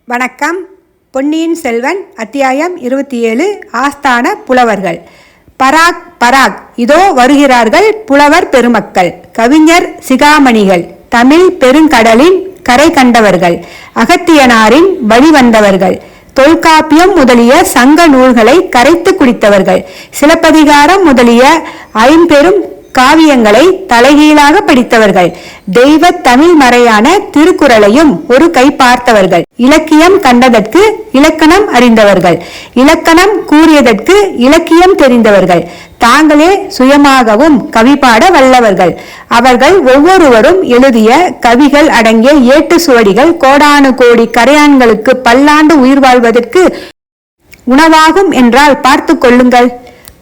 வணக்கம். பொன்னியின் செல்வன் அத்தியாயம் 27. ஆஸ்தான புலவர்கள். பராக் பராக், இதோ வருகிறார்கள் புலவர் பெருமக்கள், கவிஞர் சிகாமணிகள், தமிழ் பெருங்கடலின் கரை கண்டவர்கள், அகத்தியனாரின் வழிவந்தவர்கள், தொல்காப்பியம் முதலிய சங்க நூல்களை கரைத்து குடித்தவர்கள், சிலப்பதிகாரம் முதலிய ஐம்பெரும் காவியங்களை தலைகீழாக படித்தவர்கள், தெய்வ தமிழ் மறையான திருக்குறளையும் ஒரு கை பார்த்தவர்கள், இலக்கியம் கண்டதற்கு இலக்கணம் அறிந்தவர்கள், இலக்கணம் கூறியதற்கு இலக்கியம் தெரிந்தவர்கள், தாங்களே சுயமாகவும் கவி பாட வல்லவர்கள். அவர்கள் ஒவ்வொருவரும் எழுதிய கவிகள் அடங்கிய ஏட்டு சுவடிகள் கோடானு கோடி கரையான்களுக்கு பல்லாண்டு உயிர் வாழ்வதற்கு உணவாகும் என்றால் பார்த்து கொள்ளுங்கள்.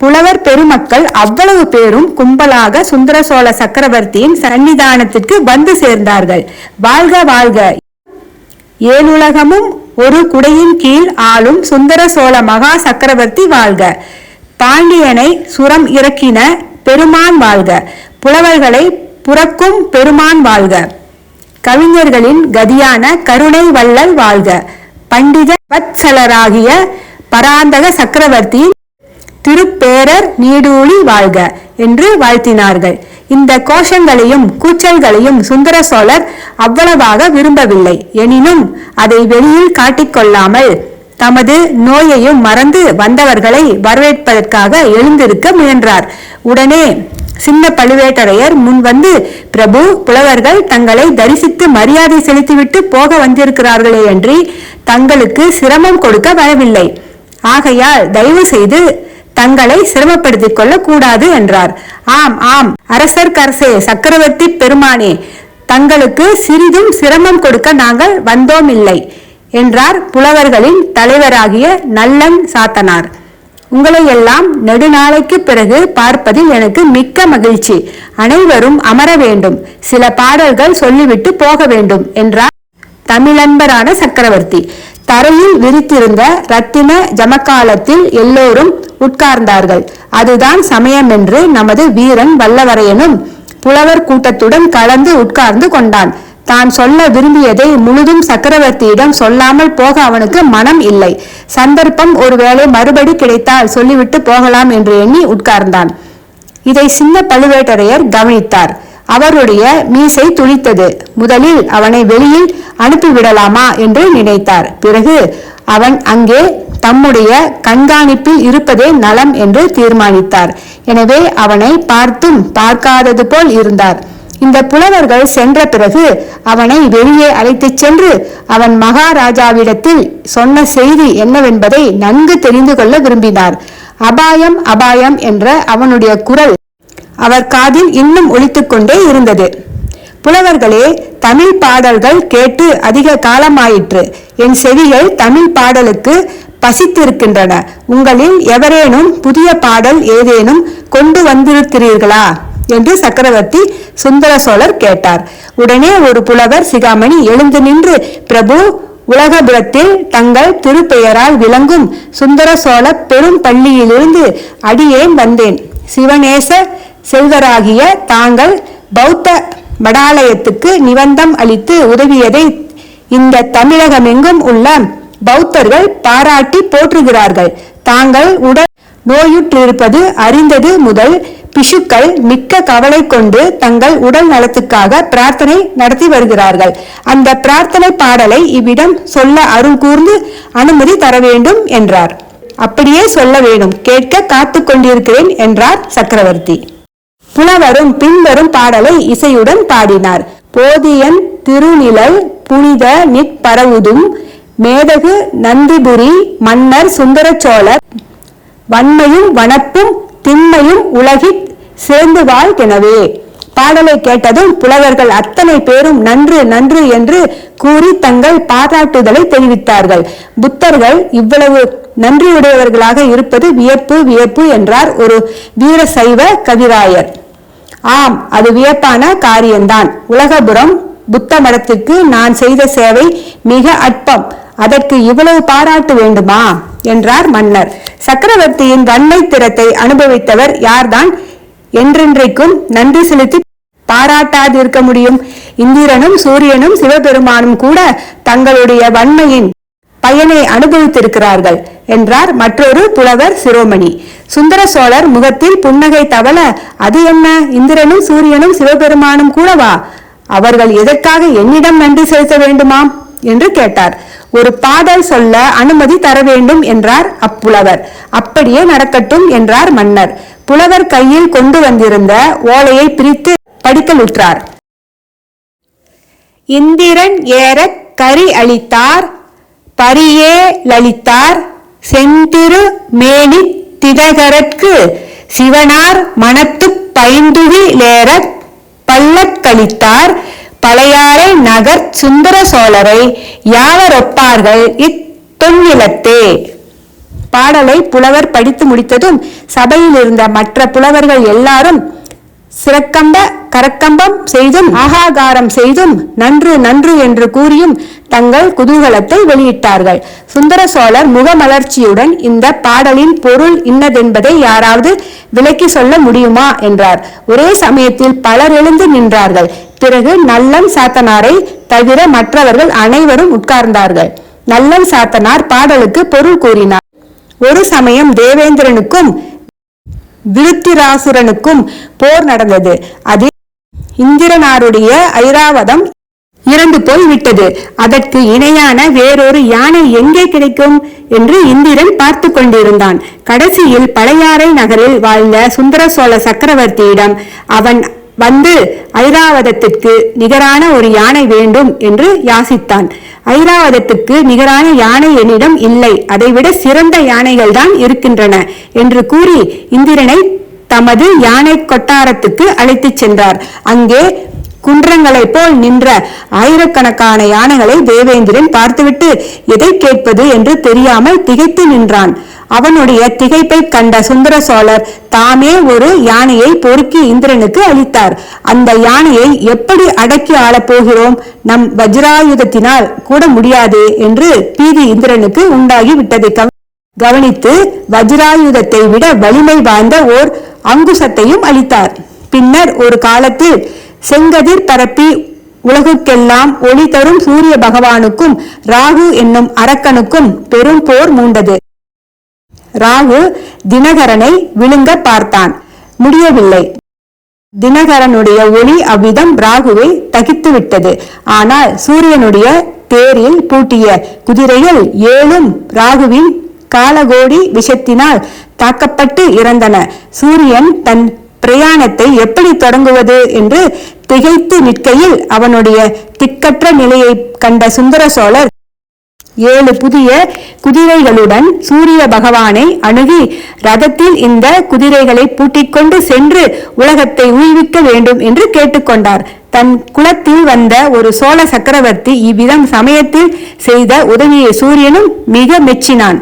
புலவர் பெருமக்கள் அவ்வளவு பேரும் கும்பலாக சுந்தர சோழ சக்கரவர்த்தியின் சன்னிதானத்திற்கு வந்து சேர்ந்தார்கள். வாழ்க வாழ்க, ஏழுலகமும் ஒரு குடையின் கீழ் ஆளும் சுந்தர சோழ மகா சக்கரவர்த்தி வாழ்க, பாண்டியனை சுரம் இறக்கின பெருமான் வாழ்க, புலவர்களை புறக்கும் பெருமான் வாழ்க, கவிஞர்களின் கதியான கருணை வள்ளல் வாழ்க, பண்டித வத்சலராகிய பராந்தக சக்கரவர்த்தியின் திருப்பேரர் நீடூழி வாழ்க என்று வாழ்த்தினார்கள். இந்த கோஷங்களையும் கூச்சல்களையும் சுந்தர சோழர் அவ்வளவாக விரும்பவில்லை. எனினும் அதை வெளியில் காட்டிக்கொள்ளாமல் தமது நோயையும் மறந்து வந்தவர்களை வரவேற்பதற்காக எழுந்திருக்க முயன்றார். உடனே சின்ன பழுவேட்டரையர் முன் வந்து, பிரபு, புலவர்கள் தங்களை தரிசித்து மரியாதை செலுத்திவிட்டு போக வந்திருக்கிறார்களே அன்றி தங்களுக்கு சிரமம் கொடுக்க வரவில்லை. ஆகையால் தயவு செய்து தங்களை சிரமப்படுத்திக் கொள்ள கூடாது என்றார். ஆம் ஆம், அரசர்க்கரசே, சக்கரவர்த்தி பெருமானே, தங்களுக்கு சிறிதும் சிரமம் கொடுக்க நாங்கள் வந்தோம் இல்லை என்றார் புலவர்களின் தலைவராகிய நல்லன் சாத்தனார். உங்களை எல்லாம் நெடுநாளைக்கு பிறகு பார்ப்பதில் எனக்கு மிக்க மகிழ்ச்சி. அனைவரும் அமர வேண்டும், சில பாடல்கள் சொல்லிவிட்டு போக வேண்டும் என்றார் தமிழன்பரான சக்கரவர்த்தி. தரையில் விரித்திருந்த ரத்தின ஜமக்காலத்தில் எல்லோரும் உட்கார்ந்தார்கள். அதுதான் சமயம் என்று நமது வீரன் வல்லவரையனும் புலவர் கூட்டத்துடன் கலந்து உட்கார்ந்து கொண்டான். தான் சொல்ல விரும்பியதை முழுதும் சக்கரவர்த்தியிடம் சொல்லாமல் போக அவனுக்கு மனம் இல்லை. சந்தர்ப்பம் ஒருவேளை மறுபடி கிடைத்தால் சொல்லிவிட்டு போகலாம் என்று எண்ணி உட்கார்ந்தான். இதை சின்ன பழுவேட்டரையர் கவனித்தார். அவருடைய மீசை துளித்தது. முதலில் அவனை வெளியில் அனுப்பிவிடலாமா என்று நினைத்தார். பிறகு அவன் அங்கே தம்முடைய கண்காணிப்பில் இருப்பதே நலம் என்று தீர்மானித்தார். எனவே அவனை பார்த்தும் பார்க்காதது போல் இருந்தார். இந்த புலவர்கள் சென்ற பிறகு அவனை வெளியே அழைத்துச் சென்று அவன் மகாராஜாவிடத்தில் சொன்ன செய்தி என்னவென்பதை நன்கு தெரிந்து கொள்ள விரும்பினார். அபாயம் அபாயம் என்ற அவனுடைய குரல் அவர் காதில் இன்னும் ஒலித்துக் கொண்டே இருந்தது. புலவர்களே, தமிழ் பாடல்கள் கேட்டு அதிக காலமாயிற்று. என் செவிகள் தமிழ் பாடலுக்கு பசித்திருக்கின்றன. உங்களில் எவரேனும் புதிய பாடல் ஏதேனும் கொண்டு வந்திருக்கிறீர்களா என்று சக்கரவர்த்தி சுந்தர சோழர் கேட்டார். உடனே ஒரு புலவர் சிகாமணி எழுந்து நின்று, பிரபு, உலகபுரத்தில் தங்கள் திருப்பெயரால் விளங்கும் சுந்தர சோழ பெரும் பள்ளியிலிருந்து அடியேன் வந்தேன். சிவநேச செல்வராகிய தாங்கள் பௌத்த மடாலயத்துக்கு நிபந்தம் அளித்து உதவியதை இந்த தமிழகமெங்கும் உள்ள பௌத்தர்கள் பாராட்டி போற்றுகிறார்கள். தாங்கள் உடல் நோயுற்றிருப்பது அறிந்தது முதல் பிஷுக்கள் மிக்க கவலை கொண்டு தங்கள் உடல் நலத்துக்காக பிரார்த்தனை நடத்தி வருகிறார்கள். அந்த பிரார்த்தனை பாடலை இவ்விடம் சொல்ல அருள் கூர்ந்து அனுமதி தர வேண்டும் என்றார். அப்படியே சொல்ல வேணும், கேட்க காத்து கொண்டிருக்கிறேன் என்றார் சக்கரவர்த்தி. புலவரும் பின்வரும் பாடலை இசையுடன் பாடினார். போதியன் திருநிழல் புனித நிற்பரவுதும் மேதகு நந்திபுரி மன்னர் சுந்தர சோழர் வன்மையும் வனப்பும் திண்மையும் உலகிற் சேர்ந்து வாழ்கெனவே. பாடலை கேட்டதும் புலவர்கள் அத்தனை பேரும் நன்று நன்று என்று கூறி தங்கள் பாராட்டுதலை தெரிவித்தார்கள். புத்தர்கள் இவ்வளவு நன்றியுடையவர்களாக இருப்பது வியப்பு வியப்பு என்றார் ஒரு வீர சைவ கவிராயர். ஆம், அது வியப்பான காரியம்தான். உலகபுரம் புத்த மடத்துக்கு நான் செய்த சேவை மிக அற்பம். அதற்கு இவ்வளவு பாராட்டு வேண்டுமா என்றார் மன்னர். சக்கரவர்த்தியின் வன்மை திறத்தை அனுபவித்தவர் யார்தான் என்றென்றைக்கும் நன்றி செலுத்தி பாராட்டாதிருக்க முடியும்? இந்திரனும் சூரியனும் சிவபெருமானும் கூட தங்களுடைய வன்மையின் பயனை அனுபவித்திருக்கிறார்கள் என்றார் மற்றொரு புலவர் சிரோமணி. சுந்தர சோழர் முகத்தில் புன்னகை தவள, அது என்ன, இந்திரனும் சூரியனும் சிவபெருமானும் கூடவா? அவர்கள் எதற்காக என்னிடம் நன்றி செலுத்த வேண்டுமாம் என்று கேட்டார். ஒரு பாடல் சொல்ல அனுமதி தர வேண்டும் என்றார் அப்புலவர். அப்படியே நடக்கட்டும் என்றார் மன்னர். புலவர் கையில் கொண்டு வந்திருந்த ஓலையை பிரித்து படிக்கலுற்றார். இந்திரன் ஏற கரி அளித்தார், பரியே லளித்தார், செந்திரு மேனி திதகரற்கு சிவனார் மனத்து பைந்துவி லேற பல்லக்களித்தார், பழையாறை நகர் சுந்தர சோழரை யாவரொப்பார்கள் இத்தொன்னிலத்தே. பாடலை புலவர் படித்து முடித்ததும் சபையில் இருந்த மற்ற புலவர்கள் எல்லாரும் சிறக்கம்ப கரக்கம்பம் செய்தும் ஆகாகாரம் செய்தும் நன்று நன்று என்று கூறியும் தங்கள் குதூகலத்தை வெளியிட்டார்கள். சுந்தர சோழர் முகமலர்ச்சியுடன் இந்த பாடலின் பொருள் இன்னதென்பதை யாராவது விளக்கி சொல்ல முடியுமா என்றார். ஒரே சமயத்தில் பலர் எழுந்து நின்றார்கள். பிறகு நல்லம் சாத்தனாரை தவிர மற்றவர்கள் அனைவரும் உட்கார்ந்தார்கள். நல்லம் சாத்தனார் பாடலுக்கு பொருள் கூறினார். ஒரு சமயம் தேவேந்திரனுக்கும் விருத்திராசுரனுக்கும் போர் நடந்தது. அதில் இந்திரனாருடைய ஐராவதம் இறந்து போய் விட்டது. அதற்கு இணையான வேறொரு யானை எங்கே கிடைக்கும் என்று இந்திரன் பார்த்து கொண்டிருந்தான். கடைசியில் பழையாறை நகரில் வாழ்ந்த சுந்தர சோழ சக்கரவர்த்தியிடம் அவன் வந்து ஐராவதத்திற்கு நிகரான ஒரு யானை வேண்டும் என்று யாசித்தான். ஐராவதத்துக்கு நிகரான யானை என்னிடம் இல்லை, அதைவிட சிறந்த யானைகள் தான் இருக்கின்றன என்று கூறி இந்திரனை தமது யானை கொட்டாரத்துக்கு அழைத்துச் சென்றார். அங்கே குன்றங்களைப் போல் நின்ற ஆயிரக்கணக்கான யானைகளை தேவேந்திரன் பார்த்துவிட்டு எதை கேட்பது என்று தெரியாமல் திகைத்து நின்றான். அவனுடைய திகைப்பை கண்ட சுந்தர சோழர் தாமே ஒரு யானையை பொறுக்கி இந்திரனுக்கு அளித்தார். அந்த யானையை எப்படி அடக்கி ஆளப்போகிறோம், நம் வஜ்ராயுதத்தினால் கூட முடியாது என்று பீதி இந்திரனுக்கு உண்டாகி விட்டதை கவனித்து வஜ்ராயுதத்தை விட வலிமை வாய்ந்த ஓர் அங்குசத்தையும் அளித்தார். பின்னர் ஒரு காலத்தில் செங்கதிர் பரப்பி உலகுக்கெல்லாம் ஒளி தரும் சூரிய பகவானுக்கும் ராகு என்னும் அரக்கனுக்கும் பெரும் போர் மூண்டது. ராகு தினகரனை விழுங்க பார்த்தான், முடியவில்லை. தினகரனுடைய ஒளி அவ்விதம் ராகுவை தகித்து விட்டது. ஆனால் சூரியனுடைய தேரில் பூட்டிய குதிரைகள் ஏழும் ராகுவின் காலகோடி விஷத்தினால் தாக்கப்பட்டு இறந்தன. சூரியன் தன் பிரயாணத்தை எப்படி தொடங்குவது என்று திகைத்து நிற்கையில் அவனுடைய திக்கற்ற நிலையை கண்ட சுந்தர சோழர் 7 புதிய குதிரைகளுடன் சூரிய பகவானை அணுகி ரதத்தில் இந்த குதிரைகளை பூட்டிக்கொண்டு சென்று உலகத்தை உய்விக்க வேண்டும் என்று கேட்டுக்கொண்டார். தன் குலத்தில் வந்த ஒரு சோழ சக்கரவர்த்தி இவ்விதம் சமயத்தில் செய்த உதவியை சூரியனும் மிக மெச்சினான்.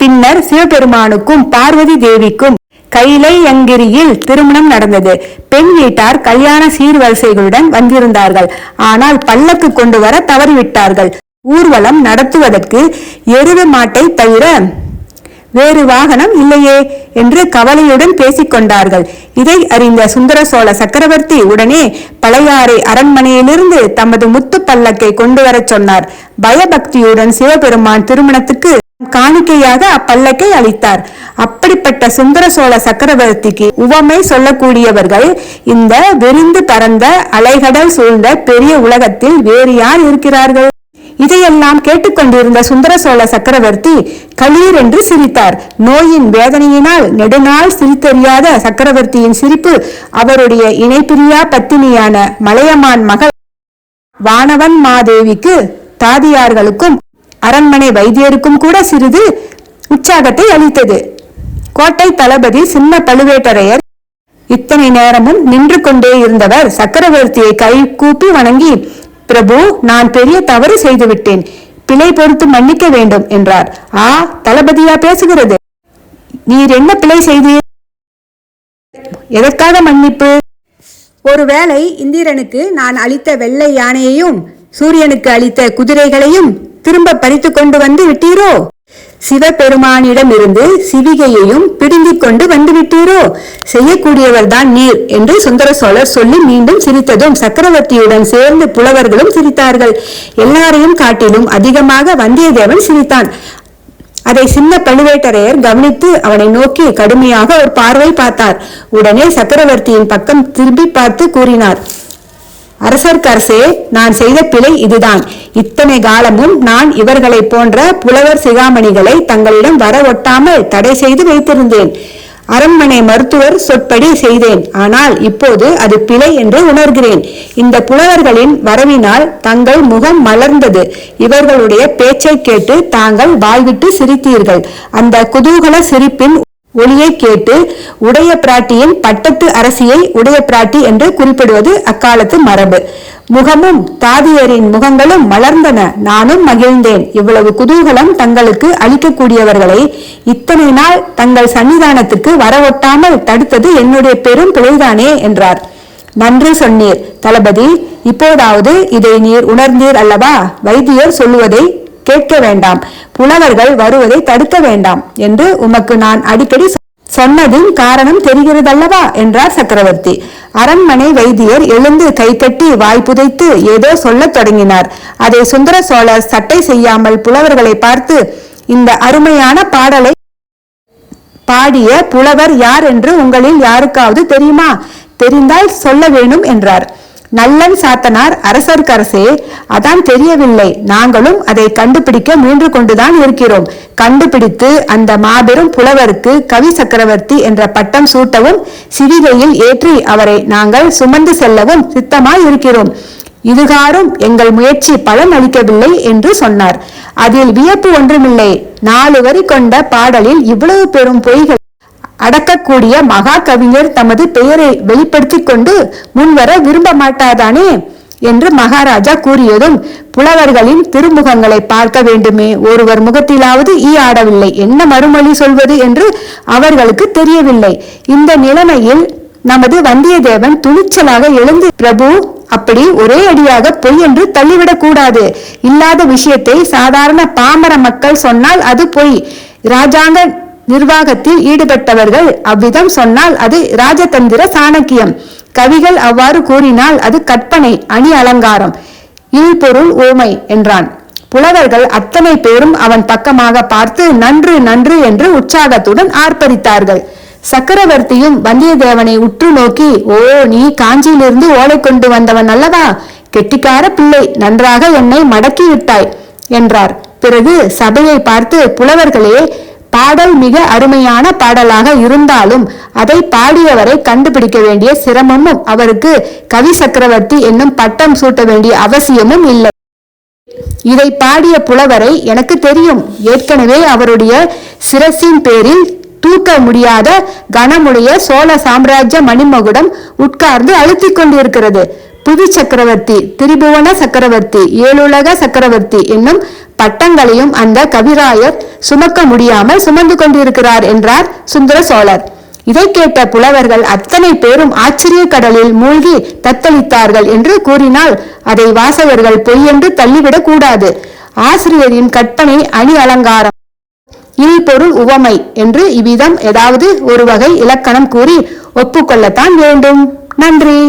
பின்னர் சிவபெருமானுக்கும் பார்வதி தேவிக்கும் கைலையங்கிரியில் திருமணம் நடந்தது. பெண் வீட்டார் கல்யாண சீர்வரிசைகளுடன் வந்திருந்தார்கள். ஆனால் பல்லக்கு கொண்டு வர தவறிவிட்டார்கள். ஊர்வலம் நடத்துவதற்கு எருது மாட்டை தவிர வேறு வாகனம் இல்லையே என்று கவலையுடன் பேசிக்கொண்டார்கள். இதை அறிந்த சுந்தர சோழ சக்கரவர்த்தி உடனே பழையாறை அரண்மனையிலிருந்து தமது முத்து பல்லக்கை கொண்டு வர சொன்னார். பயபக்தியுடன் சிவபெருமான் திருமணத்துக்கு காணிக்கையாக அப்பல்லக்கை அளித்தார். அப்படிப்பட்ட சுந்தர சோழ சக்கரவர்த்திக்கு உவமை சொல்லக்கூடியவர்கள் இந்த விரிந்து பரந்த அலைகடல் சூழ்ந்த பெரிய உலகத்தில் வேறு யார் இருக்கிறார்கள்? இதையெல்லாம் கேட்டுக்கொண்டிருந்த சுந்தர சோழ சக்கரவர்த்தி களீர் என்று சிரித்தார். நோயின் வேதனையினால் நெடுநாள் சிரித்தறியாத சக்கரவர்த்தியின் சிரிப்பு அவருடைய இணைப்பிரியா பத்தினியான மலையமான் மகள் வானவன் மாதேவிக்கு, தாதியார்களுக்கும் அரண்மனை வைத்தியருக்கும் கூட சிறிது உற்சாகத்தை அளித்தது. கோட்டை தளபதி சின்ன பழுவேட்டரையர் இத்தனை நேரமும் நின்று கொண்டே இருந்தவர் சக்கரவர்த்தியை கை கூப்பி வணங்கி, பிரபு, நான் பெரிய தவறு செய்துவிட்டேன், பிழை பொறுத்து மன்னிக்க வேண்டும் என்றார். ஆ, தளபதியா பேசுகிறது? நீர் என்ன பிழை செய்தீர்? எதற்காக மன்னிப்பு? ஒருவேளை இந்திரனுக்கு நான் அளித்த வெள்ளை யானையையும் சூரியனுக்கு அளித்த குதிரைகளையும் திரும்ப பறித்து கொண்டு வந்து விட்டீரோ? சிவபெருமானிடமிருந்து சிவிகையையும் பிடுங்கிக் கொண்டு வந்துவிட்டீரோ? செய்யக்கூடியவர்தான் நீர் என்று சுந்தர சோழர் சொல்லி மீண்டும் சிரித்ததும் சக்கரவர்த்தியுடன் சேர்ந்து புலவர்களும் சிரித்தார்கள். எல்லாரையும் காட்டிலும் அதிகமாக வந்தியத்தேவன் சிரித்தான். அதை சின்ன பழுவேட்டரையர் கவனித்து அவனை நோக்கி கடுமையாக ஒரு பார்வை பார்த்தார். உடனே சக்கரவர்த்தியின் பக்கம் திரும்பி பார்த்து கூறினார், அரசர்க்கரசே, நான் செய்த பிழை இதுதான். இத்தனை காலமும் நான் இவர்களை போன்ற புலவர் சிகாமணிகளை தங்களிடம் வர ஒட்டாமல் தடை செய்து வைத்திருந்தேன். அரண்மனை மருத்துவர் சொற்படி செய்தேன். ஆனால் இப்போது அது பிழை என்று உணர்கிறேன். இந்த புலவர்களின் வரவினால் தங்கள் முகம் மலர்ந்தது. இவர்களுடைய பேச்சை கேட்டு தாங்கள் வாய்விட்டு சிரித்தீர்கள். அந்த குதூகல சிரிப்பின் ஒளியை கேட்டு உடைய பிராட்டியின் பட்டத்து அரசியை உடைய பிராட்டி என்று குறிப்பிடுவது அக்காலத்து மரபு. முகமும் தாதியரின் முகங்களும் மலர்ந்தன. நானும் மகிழ்ந்தேன். இவ்வளவு குதூகலம் தங்களுக்கு அளிக்கக்கூடியவர்களை இத்தனை நாள் தங்கள் சன்னிதானத்துக்கு வரவொட்டாமல் தடுத்தது என்னுடைய பெரும் பிழைதானே என்றார். நன்று சொன்னீர் தளபதி. இப்போதாவது இதை நீர் உணர்ந்தீர் அல்லவா? வைத்தியர் சொல்லுவதை கேட்க வேண்டாம், புலவர்கள் வருவதை தடுக்க வேண்டாம் என்று உமக்கு நான் அடிக்கடி சொன்னதின் காரணம் தெரிகிறதல்லவா என்றார் சக்கரவர்த்தி. அரண்மனை வைத்தியர் எழுந்து கை கட்டி வாய் புதைத்து ஏதோ சொல்லத் தொடங்கினார். அதை சுந்தர சோழர் சட்டை செய்யாமல் புலவர்களை பார்த்து, இந்த அருமையான பாடலை பாடிய புலவர் யார் என்று உங்களில் யாருக்காவது தெரியுமா? தெரிந்தால் சொல்ல வேணும் என்றார். நல்லன் சாத்தனார் அரசர்க்கரசே. அதான் தெரியவில்லை. நாங்களும் அதை கண்டுபிடிக்க முயன்று கொண்டுதான் இருக்கிறோம். கண்டுபிடித்து அந்த மாபெரும் புலவருக்கு கவி சக்கரவர்த்தி என்ற பட்டம் சூட்டவும் சிவிகையில் ஏற்றி அவரை நாங்கள் சுமந்து செல்லவும் சித்தமாய் இருக்கிறோம். இதுகாரும் எங்கள் முயற்சி பலன் அளிக்கவில்லை என்று சொன்னார். அதில் வியப்பு ஒன்றுமில்லை. 4 வரி கொண்ட பாடலில் இவ்வளவு பெரும் பொய்கள் அடக்கக்கூடிய மகா கவிஞர் தமது பெயரை வெளிப்படுத்திக் கொண்டு முன்வர விரும்ப மாட்டாதானே என்று மகாராஜா கூறியதும் புலவர்களின் திருமுகங்களை பார்க்க வேண்டுமே, ஒருவர் முகத்திலாவது ஈ ஆடவில்லை. என்ன மறுமொழி சொல்வது என்று அவர்களுக்கு தெரியவில்லை. இந்த நிலைமையில் நமது வந்தியத்தேவன் துணிச்சலாக எழுந்து, பிரபு, அப்படி ஒரே அடியாக பொய் என்று தள்ளிவிடக் கூடாது. இல்லாத விஷயத்தை சாதாரண பாமர மக்கள் சொன்னால் அது பொய். ராஜாங்க நிர்வாகத்தில் ஈடுபட்டவர்கள் அவ்விதம் சொன்னால் அது ராஜதந்திர சாணக்கியம். கவிகள் அவ்வாறு கூறினால் அது கற்பனை, அணி அலங்காரம், இல்பொருள் ஊமை என்றான். புலவர்கள் அத்தனை பேரும் அவன் பக்கமாக பார்த்து நன்று நன்று என்று உற்சாகத்துடன் ஆர்ப்பரித்தார்கள். சக்கரவர்த்தியும் வந்தியத்தேவனை உற்று நோக்கி, ஓ, நீ காஞ்சியிலிருந்து ஓலை கொண்டு வந்தவன் அல்லவா? கெட்டிக்கார பிள்ளை, நன்றாக என்னை மடக்கி விட்டாய் என்றார். பிறகு சபையை பார்த்து, புலவர்களே, பாடல் மிக அருமையான பாடலாக இருந்தாலும் அதை பாடியவரை கண்டுபிடிக்க வேண்டிய சிரமமும் அவருக்கு கவி சக்கரவர்த்தி என்னும் பட்டம் சூட்ட வேண்டிய அவசியமும் இல்லை. இதை பாடிய புலவரை எனக்கு தெரியும். ஏற்கனவே அவருடைய சிரசின் பேரில் தூக்க முடியாத கனமுடைய சோழ சாம்ராஜ்ய மணிமகுடம் உட்கார்ந்து அழுத்திக் கொண்டிருக்கிறது. புது சக்கரவர்த்தி, திரிபுவன சக்கரவர்த்தி, ஏழுலக சக்கரவர்த்தி என்னும் பட்டங்களையும் அந்த கவிராயர் சுமக்க முடியாமல் சுமந்து கொண்டிருக்கிறார் என்றார் சுந்தர சோழர். இதை கேட்ட புலவர்கள் அத்தனை பேரும் ஆச்சரிய கடலில் மூழ்கி தத்தளித்தார்கள் என்று கூறினால் அதை வாசகர்கள் பொய் என்று தள்ளிவிடக் கூடாது. ஆசிரியரின் கற்பனை அணி அலங்காரம், இல்பொருள் உவமை என்று இவ்விதம் ஏதாவது ஒரு வகை இலக்கணம் கூறி ஒப்புக்கொள்ளத்தான் வேண்டும். நன்றி.